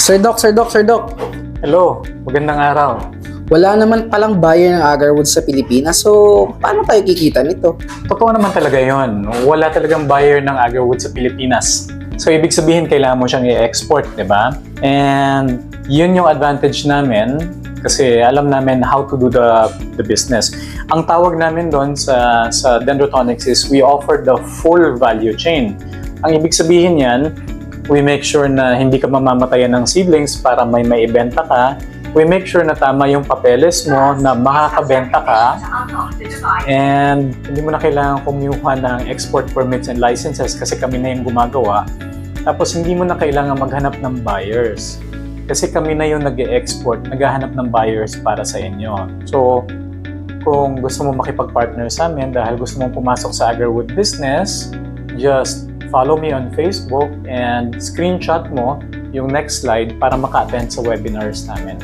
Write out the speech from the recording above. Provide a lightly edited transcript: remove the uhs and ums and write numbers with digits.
Sir Doc, Sir Doc, Sir Doc. Hello, magandang araw. Wala naman palang buyer ng agarwood sa Pilipinas, so paano tayo kikita nito? Totoo naman talaga yon. Wala talagang buyer ng agarwood sa Pilipinas. So, ibig sabihin, kailangan mo siyang i-export, di ba? And yun yung advantage namin kasi alam namin how to do the business. Ang tawag namin doon sa Dendrotonics is we offer the full value chain. Ang ibig sabihin yan, we make sure na hindi ka mamamatayan ng seedlings para may maibenta ka. We make sure na tama yung papeles mo, na makakabenta ka, and hindi mo na kailangan kumuha ng export permits and licenses kasi kami na yung gumagawa. Tapos hindi mo na kailangan maghanap ng buyers kasi kami na yung nag-e-export, naghahanap ng buyers para sa inyo. So, kung gusto mo makipag-partner sa amin dahil gusto mong pumasok sa agarwood business, just follow me on Facebook and screenshot mo yung next slide para maka-attend sa webinars namin.